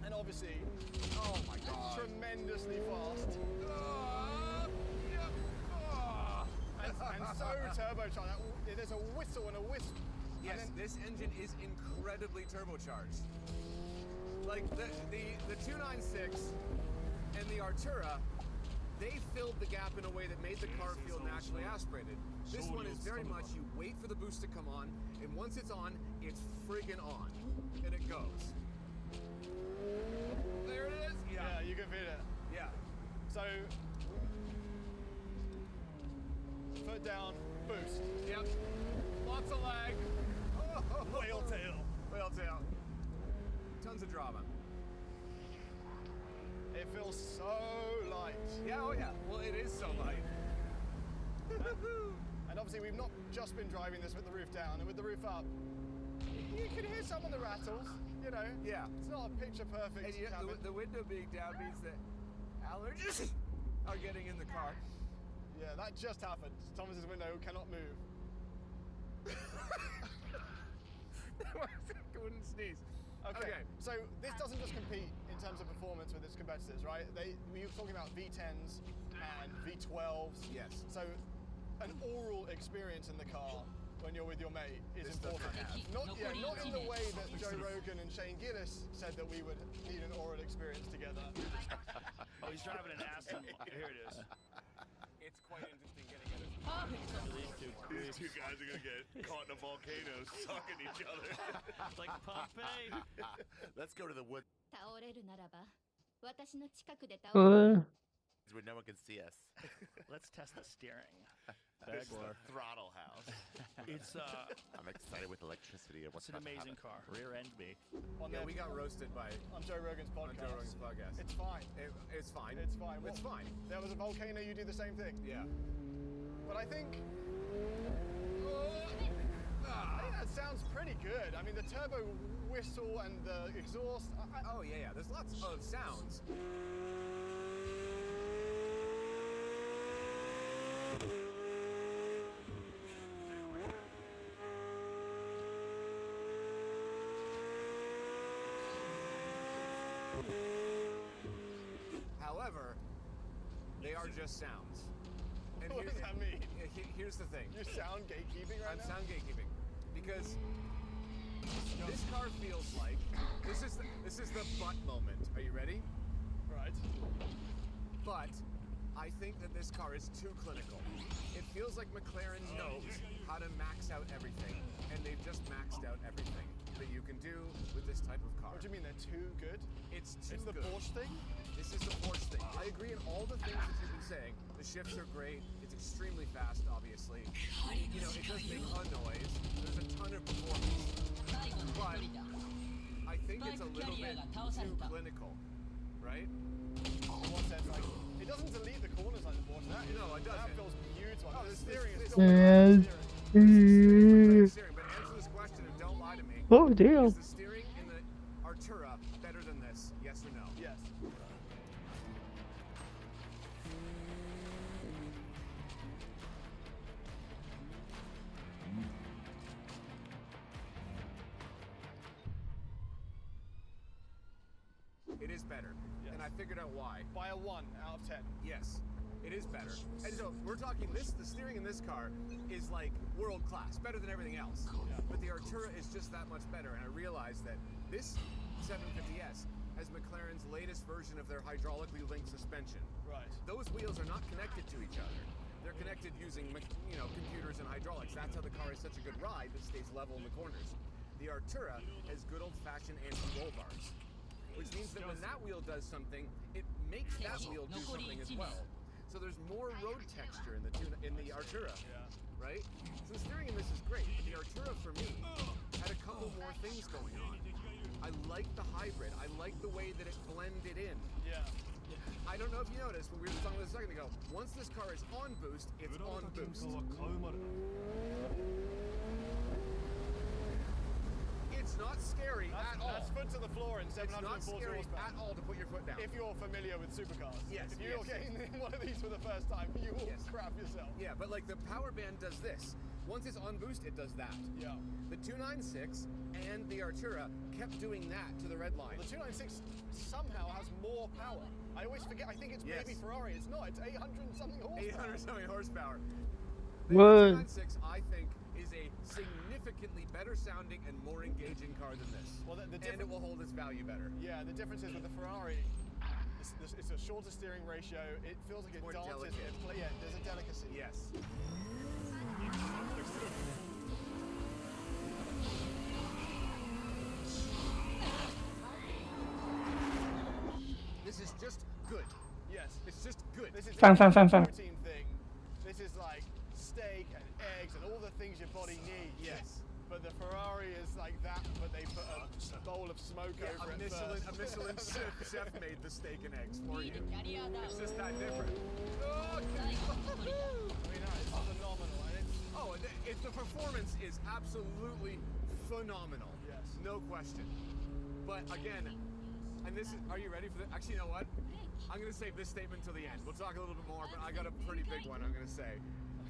And obviously, oh my god, tremendously fast. And so turbocharged. There's a whistle and a wisp. Yes, this engine is incredibly turbocharged. Like the 296 and the Artura, they filled the gap in a way that made the car feel naturally aspirated. This one is very much you wait for the boost to come on, and once it's on, it's friggin' on, and it goes. There it is. Yeah, you can feel it. Yeah. So, foot down, boost. Yep. Lots of lag. Whale tail. Whale tail. Tons of drama. It feels so light. Yeah, oh yeah. Well, it is so light. And obviously we've not just been driving this with the roof down and with the roof up. You can hear some of the rattles, you know. Yeah. It's not a picture perfect And the window being down means that allergies are getting in the car. Yeah, that just happened. Thomas's window cannot move. I wouldn't sneeze. Okay. So this doesn't just compete in terms of performance with its competitors, right? We were talking about V10s and V12s. Yes. So an oral experience in the car when you're with your mate is important. Not in the way that Joe Rogan and Shane Gillis said that we would need an oral experience together. Oh, he's driving an Aston. Here it is. It's quite interesting getting at These two guys are gonna get caught in a volcano sucking each other. It's like Pompeii. Let's go to the woods 倒れるならば私の近くで倒 Uh, where no one can see us. Let's test the steering. This is the throttle house. It's I'm excited with electricity and what's it's an about to amazing happen. car. Rear end me. Yeah, we got roasted by on Joe Rogan's podcast. It's fine. It's fine. It's fine. It's fine. There was a volcano, you do the same thing. Yeah. But I think that sounds pretty good. I mean, the turbo whistle and the exhaust. Oh yeah. There's lots of sounds. However, they are just sounds. And What does that mean? Here's the thing. You're sound gatekeeping right now? I'm sound gatekeeping because this car feels like this is the butt moment. Are you ready? Right. But I think that this car is too clinical. It feels like McLaren knows how to max out everything, and they've just maxed out everything that you can do with this type of car. What do you mean they're too good? It's too It's the good. Porsche thing? This is the Porsche thing. I agree in all the things that you've been saying. The shifts are great. It's extremely fast, obviously. You know, it does make a noise. There's a ton of performance. But I think it's a little bit too clinical, right? In what sense? Like, it doesn't delete the corners like the Porsche. No, it doesn't. That feels beautiful. Oh, The this steering is steering. But answer this question and don't lie to me. Oh, dear. Is the steering in the Artura better than this? Yes or no? Yes. It is better. Yes. And I figured out why. By a 1 out of 10. Yes, it is better. And so we're talking the steering in this car is like world class, better than everything else. Yeah. But the Artura is just that much better. And I realized that this 750S has McLaren's latest version of their hydraulically linked suspension. Right. Those wheels are not connected to each other. They're connected using, computers and hydraulics. That's how the car is such a good ride that stays level in the corners. The Artura has good old-fashioned anti-roll bars, which means that when that wheel does something, it makes that wheel do something as well. So there's more road texture in the Artura, right? So the steering in this is great. But the Artura, for me, had a couple more things going on. I like the hybrid. I like the way that it blended in. Yeah. I don't know if you noticed, but we were just talking about this a second ago. Once this car is on boost, it's on boost. It's not scary at all. That's foot to the floor in 740 It's not scary horsepower. at all to put your foot down. If you're familiar with supercars. Yes. If you're getting in one of these for the first time, you will crap yourself. Yeah, but like the power band does this. Once it's on boost, it does that. Yeah. The 296 and the Artura kept doing that to the red line. The 296 somehow has more power. I always forget. I think it's maybe Ferrari. It's not. It's 800 and something horsepower. 800 something horsepower. Whoa. The 296, I think, is a significantly better sounding and more engaging car than this. Well, and it will hold its value better. Yeah, the difference is with the Ferrari, it's a shorter steering ratio. It feels like it more dances. delicate. Yeah, there's a delicacy. Yes. This is just good. Yes. It's just good. This is Fine. protein thing. This is like steak and eggs and all the things your body needs. Yes. But the Ferrari is like that, but they put a bowl of smoke over it first. A Michelin chef made the steak and eggs for you. It's just that different. Oh, I mean, it's phenomenal. And the performance is absolutely phenomenal. Yes. No question. But again, and this is, are you ready for this? Actually, you know what? I'm going to save this statement till the end. We'll talk a little bit more, but I got a pretty big one I'm going to say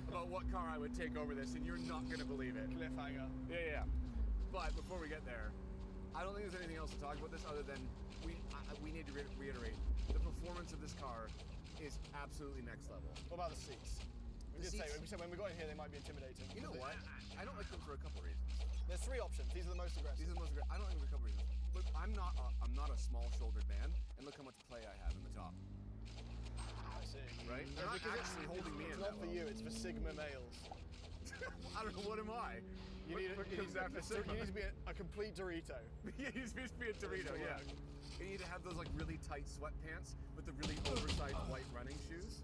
about what car I would take over this, and you're not going to believe it. Cliffhanger. Yeah. But before we get there, I don't think there's anything else to talk about this other than we need to reiterate the performance of this car is absolutely next level. What about the seats? We said when we got in here they might be intimidating. You know what? I don't like them for a couple reasons. There's 3 options. These are the most aggressive. I don't like them for a couple reasons. Look, I'm not a small-shouldered man, and look how much play I have in the top. I see. Right? They're not actually holding me in. It's not for you. It's for Sigma males. I don't know, what am I? You need to be a complete Dorito. Yeah, you need to be a Dorito, yeah. You need to have those like really tight sweatpants with the really oversized white running shoes.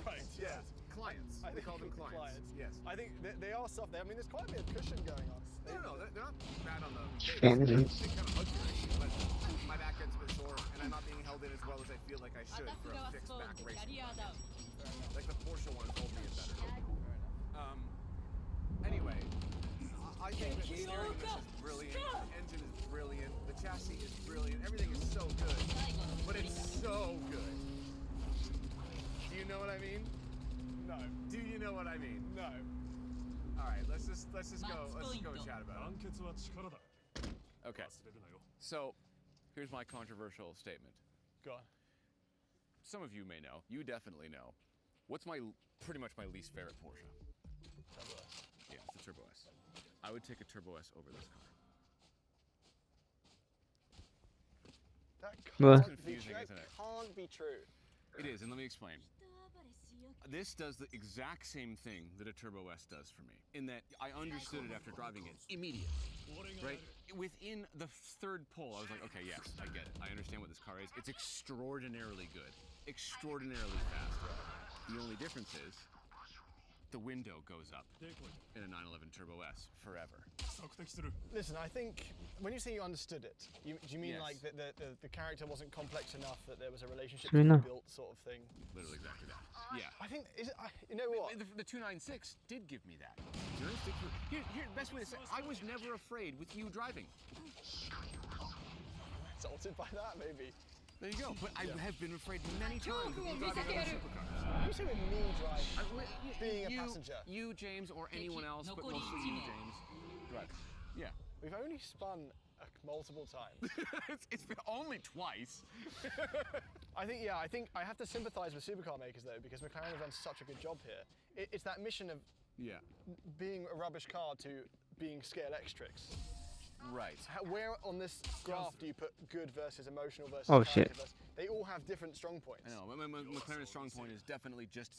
Right. Yeah. Clients. They call them clients. Yes. I think they are soft. I mean, there's quite a bit of cushion going on. No, they're not bad on the base. Spanish. They kind of hug you, actually, but my back end's a bit sore, and I'm not being held in as well as I feel like I should for a fixed back racing car. Like the Porsche ones hold me in better. Anyway, I think that the steering in this is brilliant, the engine is brilliant, the chassis is brilliant, everything is so good, but it's so good. Do you know what I mean? No. Do you know what I mean? No. All right, let's just go and chat about it. Okay. So, here's my controversial statement. Go on. Some of you may know. You definitely know. What's pretty much my least favorite Porsche? Turbo S. Yeah, it's the Turbo S. I would take a Turbo S over this car. That It's confusing, isn't it? Can't be true. It is, and let me explain. This does the exact same thing that a Turbo S does for me, in that I understood it after driving it immediately, right? Within the 3rd pull, I was like, okay, yes, I get it. I understand what this car is. It's extraordinarily good, extraordinarily fast. The only difference is the window goes up in a 911 Turbo S forever. Listen, I think when you say you understood it, do you mean Yes. like that the character wasn't complex enough, that there was a relationship I know. built sort of thing? Literally exactly that. Yeah. I think, you know what? The 296 did give me that. Here, the best way to say it, I was never afraid with you driving. Insulted by that, maybe. There you go. But I have been afraid many times with you driving other supercars. You say with me driving, being a passenger. You, James, or anyone else, but mostly you, James, driving. Yeah. We've only spun multiple times. it's been only twice. I think I have to sympathise with supercar makers though, because McLaren have done such a good job here. It's that mission of being a rubbish car to being scale extrix. Right. Where on this graph do you put good versus emotional versus Oh, shit. versus, they all have different strong points. I know. McLaren's strong point is definitely just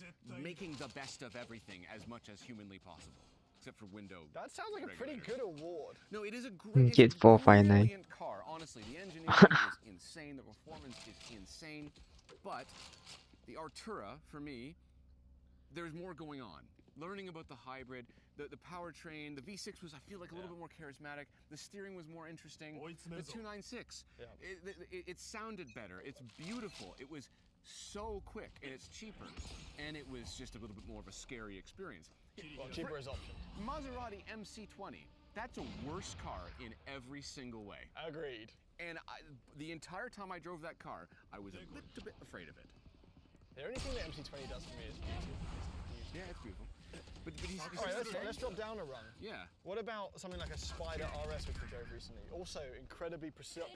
making the best of everything as much as humanly possible. Except for window. That sounds like a pretty good award. No, it is a great, Get 459. brilliant car. Honestly, the engineering is insane. The performance is insane. But the Artura, for me, there's more going on. Learning about the hybrid, the powertrain, the V6 was, I feel like, a little bit more charismatic. The steering was more interesting. The 296, it sounded better. It's beautiful. It was so quick, and it's cheaper. And it was just a little bit more of a scary experience. Well, cheaper is option. Maserati MC20, that's a worse car in every single way. Agreed. And the entire time I drove that car, I was a little bit afraid of it. The only thing that MC20 does for me is beauty. Yeah, it's beautiful. But he's all right, let's drop down a rung. Yeah. What about something like a Spider RS, which we drove recently? Also incredibly precise,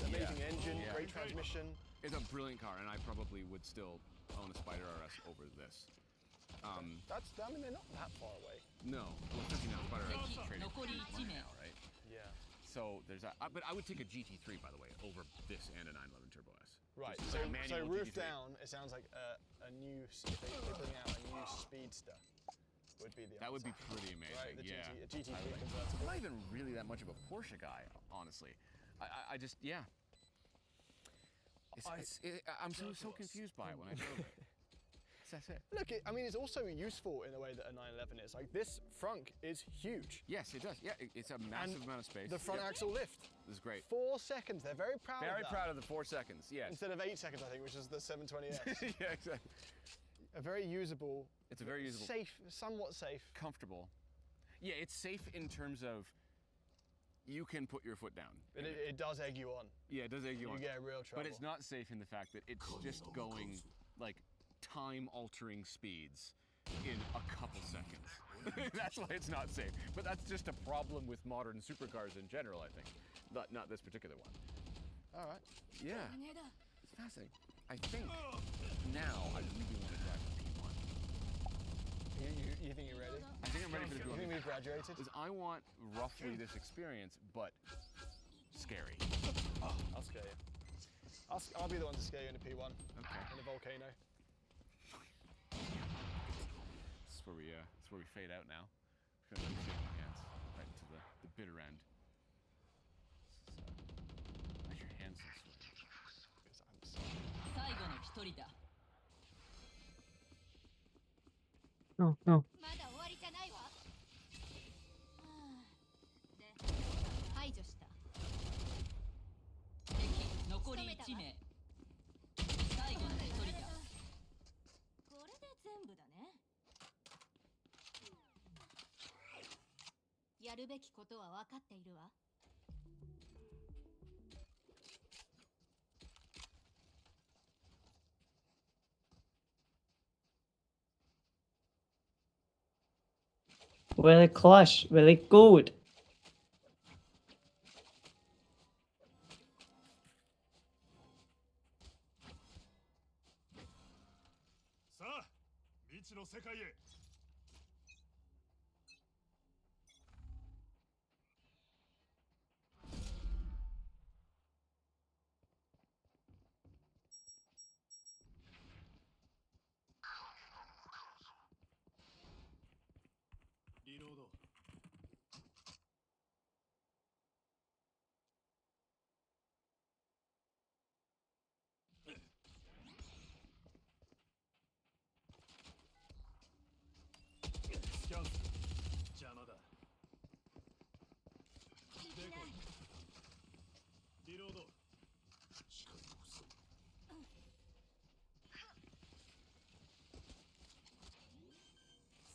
amazing engine, great transmission. It's a brilliant car, and I probably would still own a Spider RS over this. I mean, they're not that far away. No, well, especially now Spider RS is trading now, right? Yeah. So there's that. But I would take a GT3, by the way, over this and a 911 Turbo S. Right. Just So, like a manual roof GT3. down, it sounds like a new. If they bring out a new speedster, would be the. That would be answer. pretty amazing. Right, yeah. a GT3 I'm convertible. not even really that much of a Porsche guy, honestly. I just I'm so confused by it when I drove it. That's it. Look, I mean, it's also useful in the way that a 911 is. Like, this frunk is huge. Yes, it does. Yeah, it's a massive amount of space. The front axle lift. This is great. 4 seconds. They're very proud of that. Very proud of the 4 seconds, yes. Instead of 8 seconds, I think, which is the 720S. Yeah, exactly. A very usable. It's a very usable. Safe, somewhat safe. Comfortable. Yeah, it's safe in terms of you can put your foot down. But it does egg you on. Yeah, it does egg you on. You get real trouble. But it's not safe in the fact that it's just going like time-altering speeds in a couple seconds. That's why it's not safe. But that's just a problem with modern supercars in general, I think. Not this particular one. All right. Yeah. It's fascinating. I think now I really want to drive the P1. You think you're ready? I think I'm ready for the You P1. think we've graduated? Because I want roughly this experience, but scary. Oh, I'll scare you. I'll be the one to scare you in a P1. Okay. In a volcano. This is where we fade out now. Because I'm shaking hands right to the bitter end. Why is your hand so sweaty? Because I'm sorry. 最後の一人だ。 No, no. まだ終わりじゃないわ。で、排除した。敵残り1名。最後の一人だ。これで全部だね。やるべきことは分かっているわ。Really clutch, really good. さあ、未知の世界へ。リロード。スキャン邪魔だ。デコイ。リロード。視界を塞ぐ。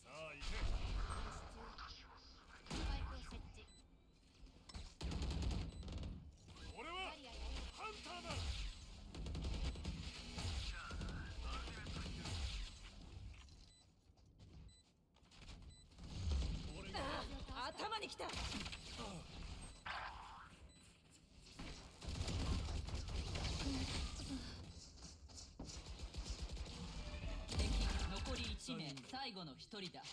さあ行け。スパイクを設置。俺はハンターだ。頭に来た。敵残り1名、最後の1人だ。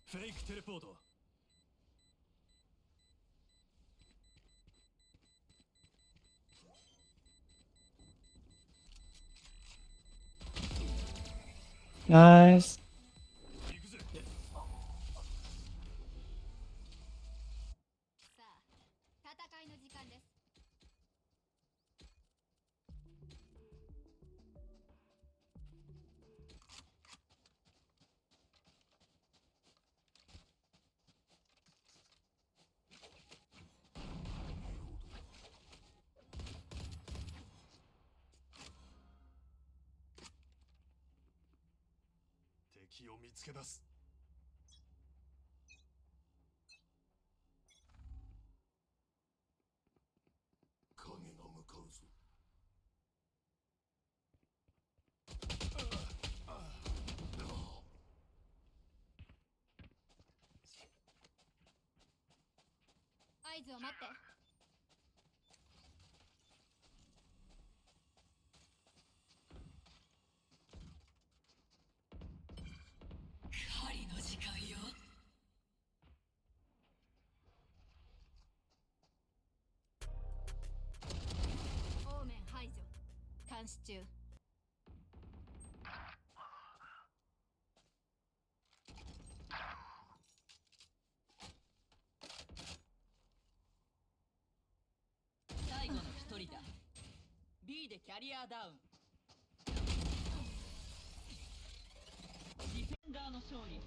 フェイクテレポート。Nice. 行くぜ。さあ、戦いの時間です。敵を見つけ出す。影が向かうぞ。合図を待って。狩りの時間よ。オーメン排除。監視中。最後の一人だ。B でキャリアダウン。ディフェンダーの勝利。